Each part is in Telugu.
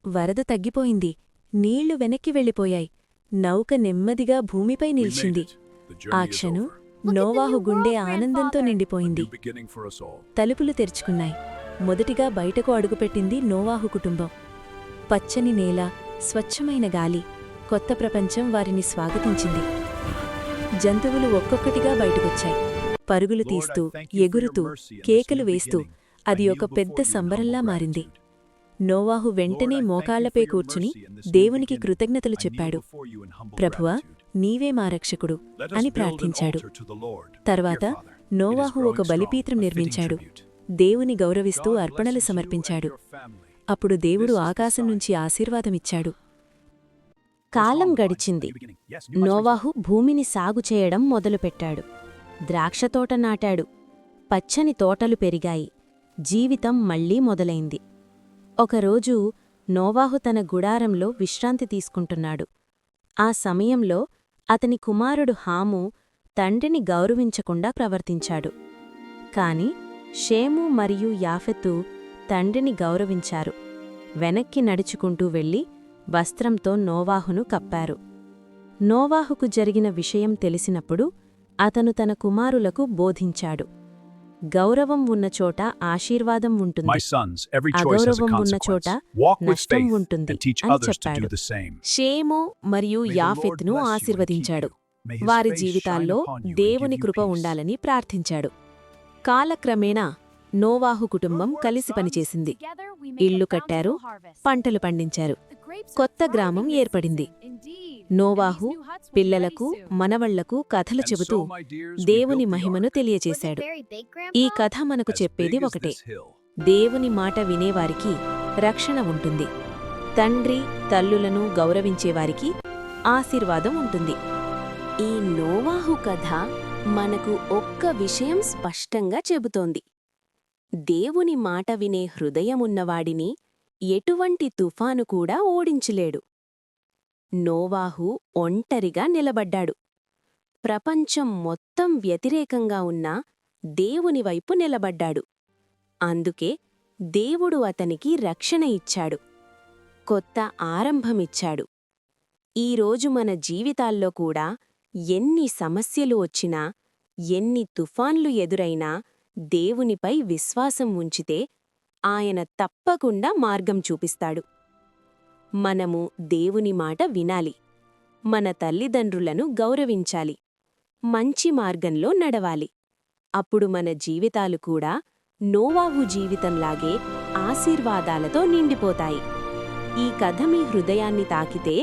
వరద తగ్గిపోయింది. నీళ్లు వెనక్కి వెళ్ళిపోయాయి. నౌక నెమ్మదిగా భూమిపై నిలిచింది. ఆ క్షణం నోవాహు గుండె ఆనందంతో నిండిపోయింది. తలుపులు తెరుచుకున్నాయి. మొదటిగా బయటకు అడుగుపెట్టింది నోవాహు కుటుంబం. పచ్చని నేల, స్వచ్ఛమైన గాలి, కొత్త ప్రపంచం వారిని స్వాగతించింది. జంతువులు ఒక్కొక్కటిగా బయటకొచ్చాయి. పరుగులు తీస్తూ, ఎగురుతూ, కేకలు వేస్తూ అది ఒక పెద్ద సంబరంలా మారింది. నోవాహు వెంటనే మోకాళ్లపై కూర్చుని దేవునికి కృతజ్ఞతలు చెప్పాడు. ప్రభువా, నీవే మా రక్షకుడు అని ప్రార్థించాడు. తర్వాత నోవాహు ఒక బలిపీత్రం నిర్మించాడు. దేవుని గౌరవిస్తూ అర్పణలు సమర్పించాడు. అప్పుడు దేవుడు ఆకాశం నుంచి ఆశీర్వాదమిచ్చాడు. కాలం గడిచింది. నోవాహు భూమిని సాగు చేయడం మొదలుపెట్టాడు. ద్రాక్షతోట నాటాడు. పచ్చని తోటలు పెరిగాయి. జీవితం మళ్లీ మొదలైంది. ఒకరోజు నోవాహు తన గుడారంలో విశ్రాంతి తీసుకుంటున్నాడు. ఆ సమయంలో అతని కుమారుడు హాము తండ్రిని గౌరవించకుండా ప్రవర్తించాడు. కాని షేము మరియు యాఫెతు తండ్రిని గౌరవించారు. వెనక్కి నడుచుకుంటూ వెళ్లి వస్త్రంతో నోవాహును కప్పారు. నోవాహుకు జరిగిన విషయం తెలిసినప్పుడు అతను తన కుమారులకు బోధించాడు. గౌరవం ఉన్నచోట ఆశీర్వాదం ఉంటుంది, అగౌరవం ఉన్నచోట నష్టం ఉంటుంది అని చెప్పాడు. షేము మరియు యాఫెతును ఆశీర్వదించాడు. వారి జీవితాల్లో దేవుని కృప ఉండాలని ప్రార్థించాడు. కాలక్రమేణా నోవాహు కుటుంబం కలిసి పనిచేసింది. ఇళ్లు కట్టారు, పంటలు పండించారు. కొత్త గ్రామం ఏర్పడింది. నోవాహు పిల్లలకు, మనవళ్లకు కథలు చెబుతూ దేవుని మహిమను తెలియచేశాడు. ఈ కథ మనకు చెప్పేది ఒకటే: దేవుని మాట వినేవారికి రక్షణ ఉంటుంది. తండ్రి తల్లులను గౌరవించేవారికి ఆశీర్వాదం ఉంటుంది. ఈ నోవాహు కథ మనకు ఒక్క విషయం స్పష్టంగా చెబుతోంది: దేవుని మాట వినే హృదయమున్నవాడిని ఎటువంటి తుఫాను కూడా ఓడించలేడు. నోవాహు ఒంటరిగా నిలబడ్డాడు. ప్రపంచం మొత్తం వ్యతిరేకంగా ఉన్నా దేవుని వైపు నిలబడ్డాడు. అందుకే దేవుడు అతనికి రక్షణ ఇచ్చాడు, కొత్త ఆరంభమిచ్చాడు. ఈరోజు మన జీవితాల్లో కూడా ఎన్ని సమస్యలు వచ్చినా, ఎన్ని తుఫాన్లు ఎదురైనా దేవునిపై విశ్వాసం ఉంచితే ఆయన తప్పకుండా మార్గం చూపిస్తాడు. మనము దేవుని మాట వినాలి, మన తల్లిదండ్రులను గౌరవించాలి, మంచి మార్గంలో నడవాలి. అప్పుడు మన జీవితాలు కూడా నోవాహు జీవితంలాగే ఆశీర్వాదాలతో నిండిపోతాయి. ఈ కథ మీ హృదయాన్ని తాకితే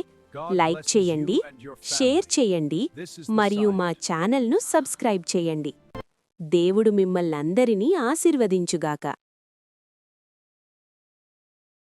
లైక్ చేయండి, షేర్ చేయండి మరియు మా ఛానల్ను సబ్స్క్రైబ్ చేయండి. దేవుడు మిమ్మల్నందరినీ ఆశీర్వదించుగాక.